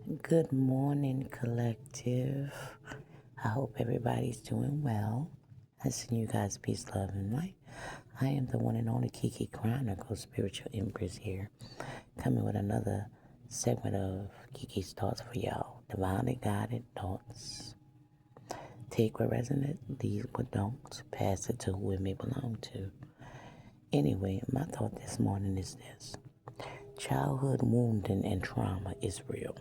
Good morning, collective. I hope everybody's doing well. I send you guys peace, love, and light. I am the one and only Kiki Chronicle, Spiritual Empress here, coming with another segment of Kiki's thoughts for y'all. Divinely guided thoughts. Take what resonates, leave what don't. Pass it to who it may belong to. Anyway, my thought this morning is this: childhood wounding and trauma is real.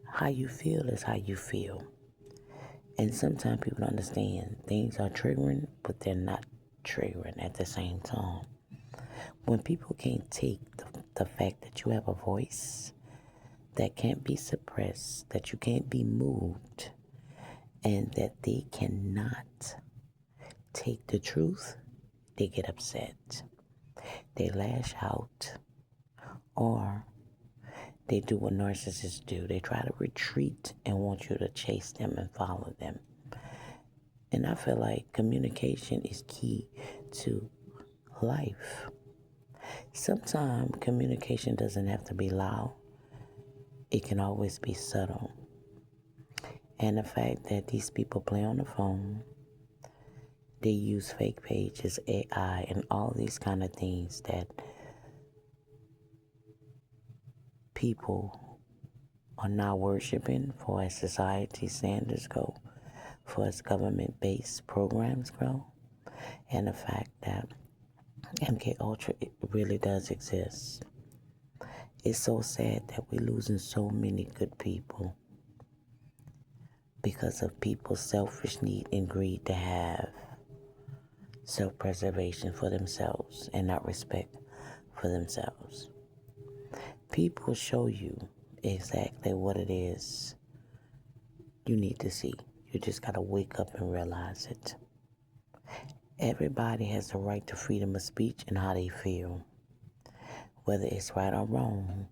How you feel is how you feel. And sometimes people don't understand things are triggering, but they're not triggering at the same time. When people can't take the fact that you have a voice that can't be suppressed, that you can't be moved, and that they cannot take the truth, they get upset. They lash out, or they do what narcissists do. They try to retreat and want you to chase them and follow them. And I feel like communication is key to life. Sometimes communication doesn't have to be loud. It can always be subtle. And the fact that these people play on the phone, they use fake pages, AI, and all these kind of things that people are now worshiping for as society standards go, for as government-based programs grow, and the fact that MK Ultra really does exist. It's so sad that we're losing so many good people because of people's selfish need and greed to have self-preservation for themselves and not respect for themselves. People show you exactly what it is you need to see. You just got to wake up and realize it. Everybody has the right to freedom of speech and how they feel. Whether it's right or wrong,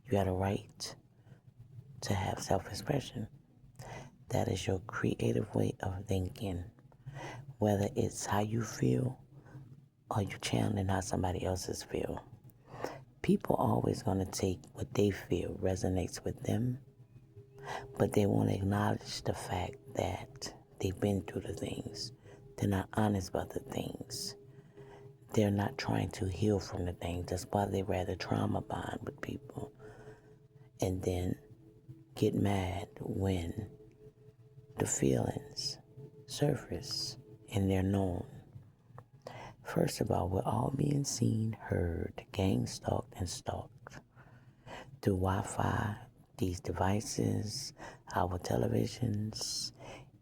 you got a right to have self-expression. That is your creative way of thinking. Whether it's how you feel or you channeling how somebody else's feel. People always going to take what they feel resonates with them, but they won't acknowledge the fact that they've been through the things. They're not honest about the things. They're not trying to heal from the things. That's why they rather trauma bond with people and then get mad when the feelings surface and they're known. First of all, we're all being seen, heard, gang stalked, and stalked through Wi-Fi, these devices, our televisions,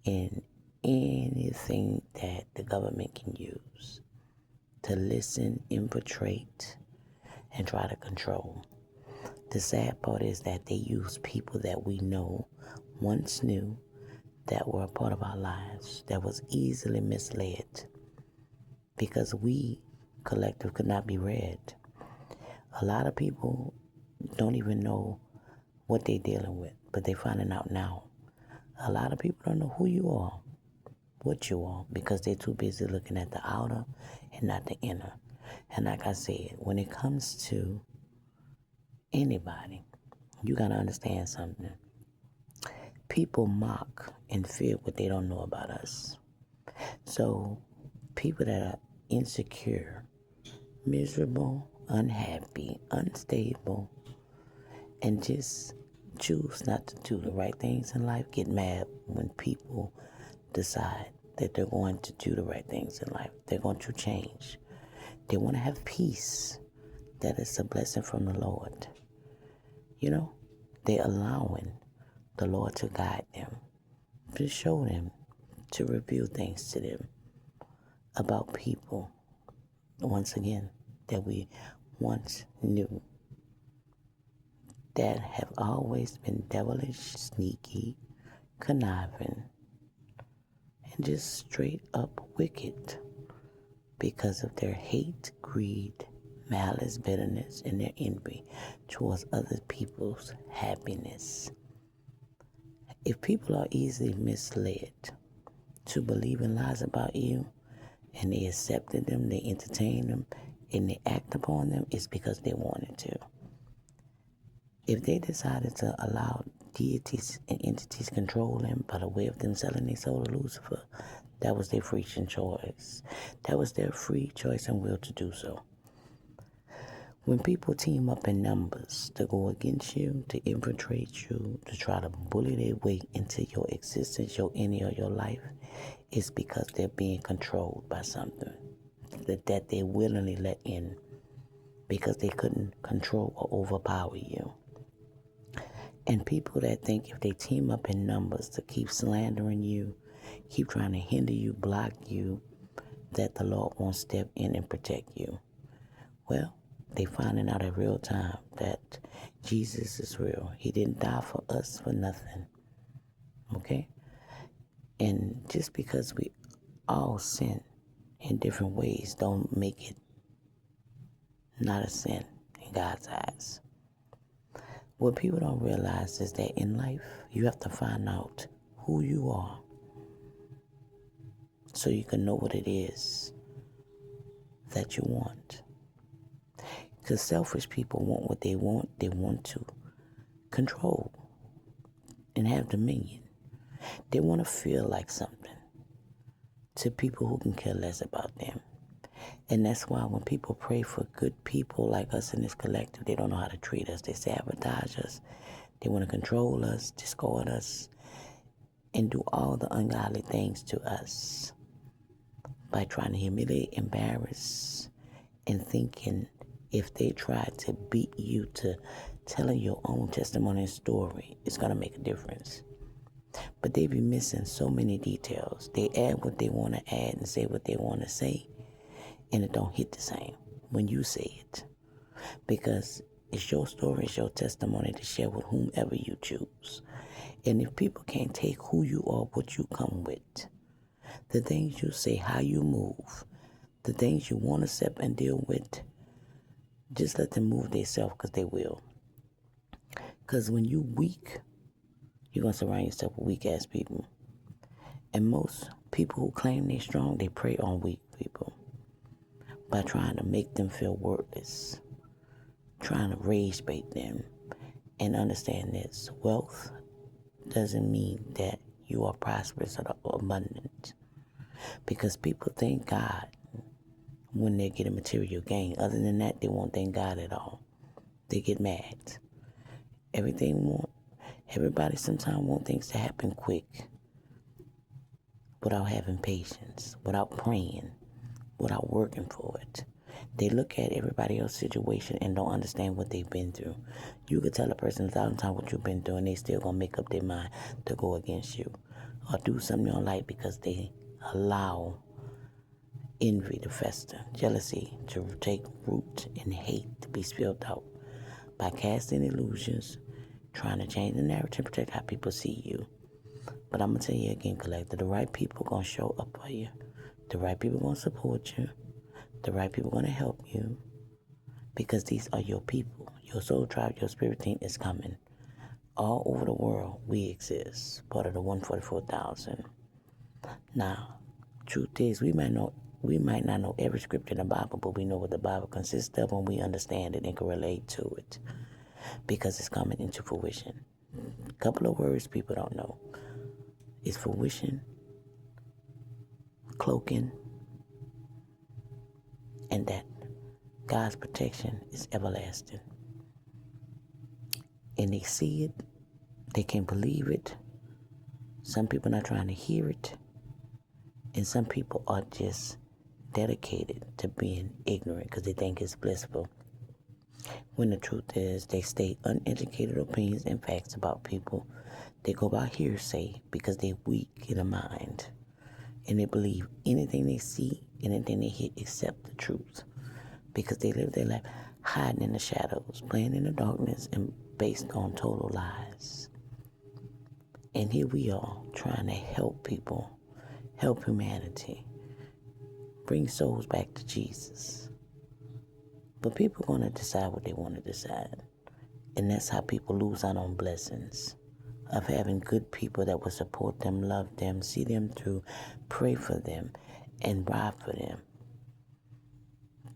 and anything that the government can use to listen, infiltrate, and try to control. The sad part is that they use people that we know, once knew, that were a part of our lives, that was easily misled because we, collective, could not be read. A lot of people don't even know what they're dealing with, but they're finding out now. A lot of people don't know who you are, what you are, because they're too busy looking at the outer and not the inner. And like I said, when it comes to anybody, you got to understand something. People mock and fear what they don't know about us. So people that are insecure, miserable, unhappy, unstable, and just choose not to do the right things in life get mad when people decide that they're going to do the right things in life. They're going to change. They want to have peace. That is a blessing from the Lord. You know, they're allowing the Lord to guide them, to show them, to reveal things to them about people, once again, that we once knew, that have always been devilish, sneaky, conniving, and just straight up wicked because of their hate, greed, malice, bitterness, and their envy towards other people's happiness. If people are easily misled to believe in lies about you, and they accepted them, they entertained them, and they act upon them, it's because they wanted to. If they decided to allow deities and entities control them by the way of them selling their soul to Lucifer, that was their free choice. That was their free choice and will to do so. When people team up in numbers to go against you, to infiltrate you, to try to bully their way into your existence, your any or your life, it's because they're being controlled by something that they willingly let in because they couldn't control or overpower you. And people that think if they team up in numbers to keep slandering you, keep trying to hinder you, block you, that the Lord won't step in and protect you. Well, they finding out in real time that Jesus is real. He didn't die for us for nothing. Okay? And just because we all sin in different ways don't make it not a sin in God's eyes. What people don't realize is that in life, you have to find out who you are so you can know what it is that you want. Because selfish people want what they want. They want to control and have dominion. They want to feel like something to people who can care less about them. And that's why when people pray for good people like us in this collective, they don't know how to treat us. They sabotage us. They want to control us, discard us, and do all the ungodly things to us by trying to humiliate, embarrass, and thinking if they try to beat you to telling your own testimony and story, it's going to make a difference. But they be missing so many details. They add what they want to add and say what they want to say, and it don't hit the same when you say it. Because it's your story, it's your testimony to share with whomever you choose. And if people can't take who you are, what you come with, the things you say, how you move, the things you want to accept and deal with, just let them move themselves because they will. Because when you weak, you're going to surround yourself with weak-ass people. And most people who claim they're strong, they prey on weak people by trying to make them feel worthless, trying to rage bait them. And understand this, wealth doesn't mean that you are prosperous or abundant. Because people thank God when they get a material gain. Other than that, they won't thank God at all. They get mad. Everybody sometimes want things to happen quick without having patience, without praying, without working for it. They look at everybody else's situation and don't understand what they've been through. You could tell a person 1,000 times what you've been through and they still gonna make up their mind to go against you or do something you don't like because they allow envy to fester, jealousy to take root, and hate to be spilled out by casting illusions, trying to change the narrative, protect how people see you. But I'm going to tell you again, collector, the right people going to show up for you. The right people going to support you. The right people going to help you. Because these are your people. Your soul tribe, your spirit team is coming. All over the world, we exist. Part of the 144,000. Now, truth is, we might not know every scripture in the Bible, but we know what the Bible consists of and we understand it and can relate to it because it's coming into fruition. A couple of words people don't know is fruition, cloaking, and that God's protection is everlasting. And they see it, they can't believe it. Some people are not trying to hear it, and some people are just dedicated to being ignorant because they think it's blissful. When the truth is, they state uneducated opinions and facts about people. They go by hearsay because they're weak in the mind. And they believe anything they see, anything they hear except the truth. Because they live their life hiding in the shadows, playing in the darkness, and based on total lies. And here we are trying to help people, help humanity, bring souls back to Jesus. But people are going to decide what they want to decide. And that's how people lose out on blessings of having good people that will support them, love them, see them through, pray for them, and ride for them.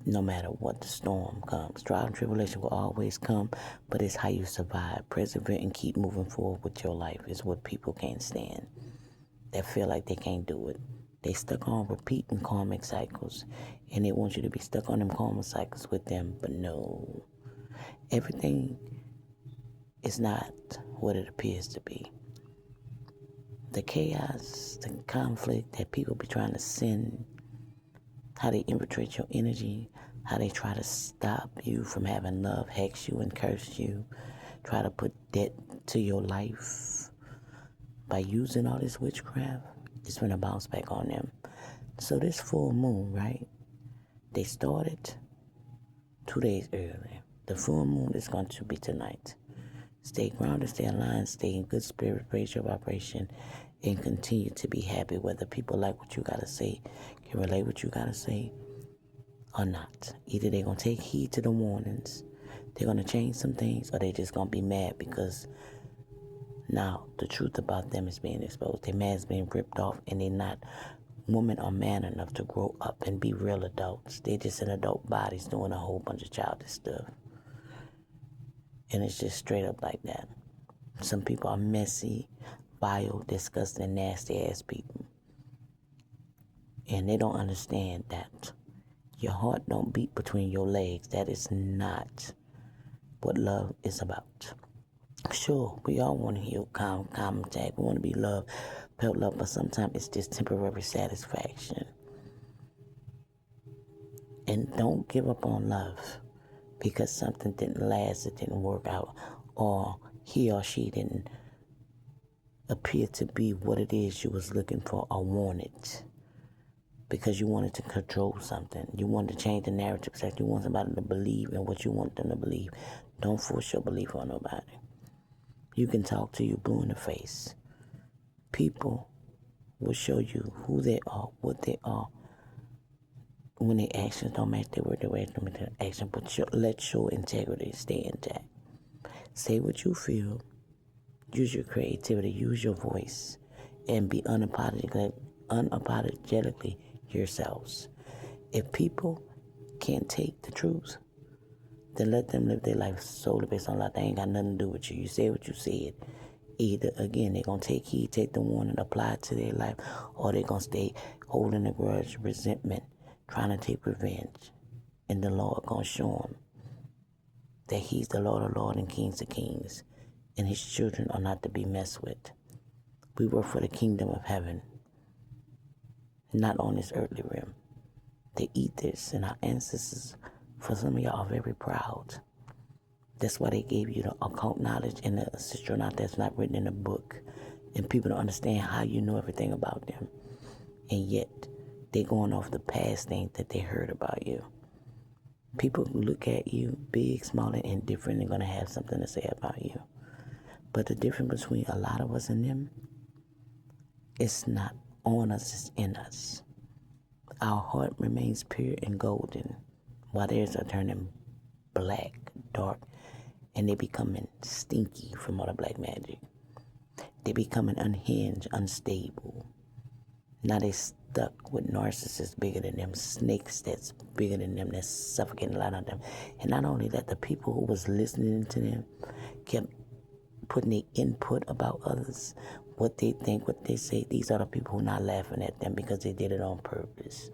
no matter what the storm comes. Trial and tribulation will always come, but it's how you survive, persevere, and keep moving forward with your life is what people can't stand. That feel like they can't do it. They stuck on repeating karmic cycles, and they want you to be stuck on them karmic cycles with them, but no. Everything is not what it appears to be. The chaos, the conflict that people be trying to send, how they infiltrate your energy, how they try to stop you from having love, hex you and curse you, try to put debt to your life by using all this witchcraft, it's going to bounce back on them. So this full moon, right, they started 2 days early. The full moon is going to be tonight. Stay grounded, stay aligned, stay in good spirit, raise your vibration, and continue to be happy, whether people like what you got to say, can relate what you got to say, or not. Either they're going to take heed to the warnings, they're going to change some things, or they're just going to be mad because now the truth about them is being exposed. Their mask being ripped off, and they're not woman or man enough to grow up and be real adults. They're just in adult bodies doing a whole bunch of childish stuff. And it's just straight up like that. Some people are messy, vile, disgusting, nasty ass people. And they don't understand that your heart don't beat between your legs. That is not what love is about. Sure, we all want to heal, contact. We want to be loved, felt love, but sometimes it's just temporary satisfaction. And don't give up on love because something didn't last, it didn't work out, or he or she didn't appear to be what it is you was looking for or wanted, because you wanted to control something. You wanted to change the narrative. You want somebody to believe in what you want them to believe. Don't force your belief on nobody. You can talk to you blue in the face. People will show you who they are, what they are, when their actions don't match their word, their words don't match their action. But let your integrity stay intact. Say what you feel. Use your creativity. Use your voice. And be unapologetically yourselves. If people can't take the truth, then let them live their life solely based on life. They ain't got nothing to do with you. You say what you said. Either, again, they're going to take heed, take the warning, apply it to their life, or they're going to stay holding a grudge, resentment, trying to take revenge. And the Lord going to show them that He's the Lord of Lords and Kings of Kings, and His children are not to be messed with. We work for the kingdom of heaven, not on this earthly realm. They eat this, and our ancestors, for some of y'all, are very proud. That's why they gave you the occult knowledge and the ancestral knowledge that's not written in a book. And people don't understand how you know everything about them. And yet, they're going off the past things that they heard about you. People who look at you, big, small, and indifferent, are going to have something to say about you. But the difference between a lot of us and them, it's not on us, it's in us. Our heart remains pure and golden, while theirs are turning black, dark, and they becoming stinky from all the black magic. They becoming unhinged, unstable. Now they stuck with narcissists bigger than them, snakes that's bigger than them, that's suffocating a lot of them. And not only that, the people who was listening to them kept putting their input about others, what they think, what they say. These are the people who are not laughing at them because they did it on purpose.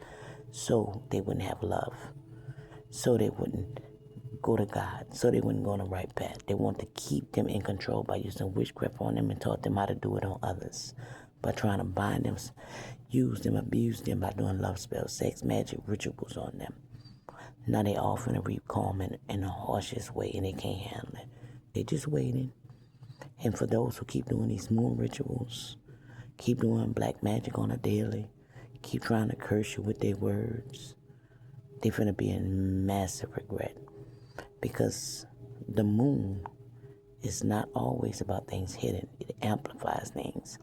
So they wouldn't have love. So they wouldn't go to God. So they wouldn't go on the right path. They want to keep them in control by using witchcraft on them and taught them how to do it on others. By trying to bind them, use them, abuse them by doing love spells, sex, magic, rituals on them. Now they all finna reap karma in the harshest way, and they can't handle it. They just waiting. And for those who keep doing these moon rituals, keep doing black magic on a daily, keep trying to curse you with their words, they finna be in massive regret. Because the moon is not always about things hidden. It amplifies things.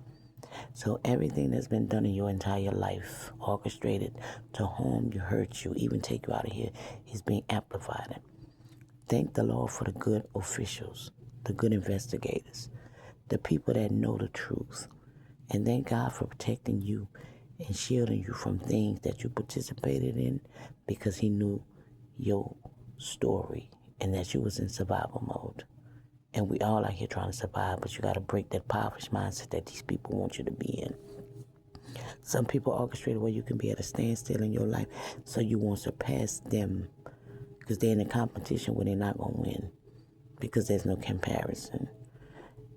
So everything that's been done in your entire life, orchestrated to harm you, hurt you, even take you out of here, is being amplified. Thank the Lord for the good officials, the good investigators, the people that know the truth. And thank God for protecting you and shielding you from things that you participated in because He knew your story and that you was in survival mode. And we all out here trying to survive, but you got to break that poverty mindset that these people want you to be in. Some people orchestrate where you can be at a standstill in your life so you won't surpass them because they're in a competition where they're not going to win because there's no comparison.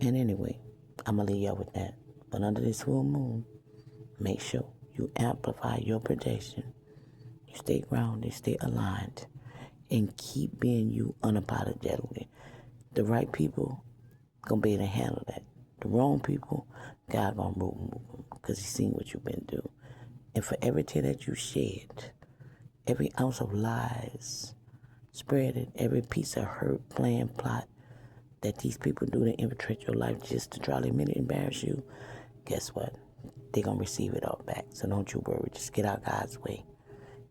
And anyway, I'm going to leave y'all with that. But under this full moon, make sure you amplify your projection. You stay grounded, stay aligned, and keep being you unapologetically. The right people going to be able to handle that. The wrong people, God going to move them because He's seen what you've been through. And for every tear that you shed, every ounce of lies spread, every piece of hurt, plan, plot that these people do to infiltrate your life just to try to embarrass you, guess what? They're going to receive it all back. So don't you worry. Just get out God's way.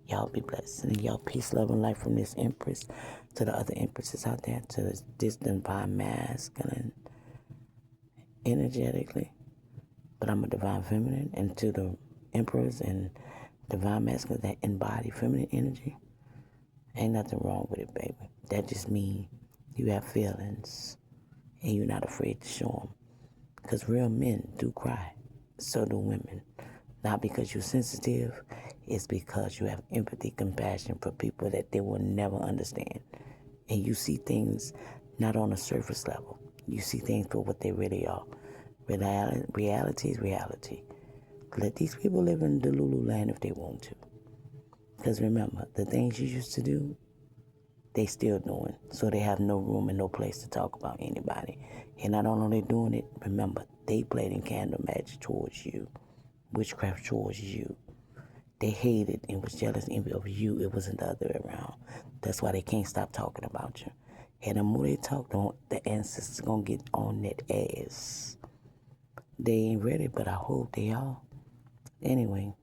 Y'all be blessed. And y'all peace, love, and life from this empress to the other empresses out there, to this divine masculine energetically. But I'm a divine feminine, and to the emperors and divine masculine that embody feminine energy. Ain't nothing wrong with it, baby. That just means you have feelings and you're not afraid to show them. Because real men do cry. So do women. Not because you're sensitive. It's because you have empathy, compassion for people that they will never understand. And you see things not on a surface level. You see things for what they really are. Reality is reality. Let these people live in the Lulu land if they want to. Because remember, the things you used to do, they still doing. So they have no room and no place to talk about anybody. And not only doing it, remember, they played in candle magic towards you. Witchcraft towards you. They hated and was jealous and envy of you. It wasn't the other way around. That's why they can't stop talking about you. And the more they talk, the ancestors going to get on that ass. They ain't ready, but I hope they are. Anyway,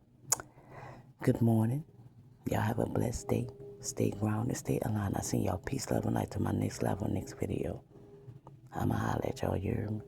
good morning. Y'all have a blessed day. Stay grounded, stay aligned. I send y'all peace, love, and light to my next level, next video. I'ma holler at y'all, you hear me?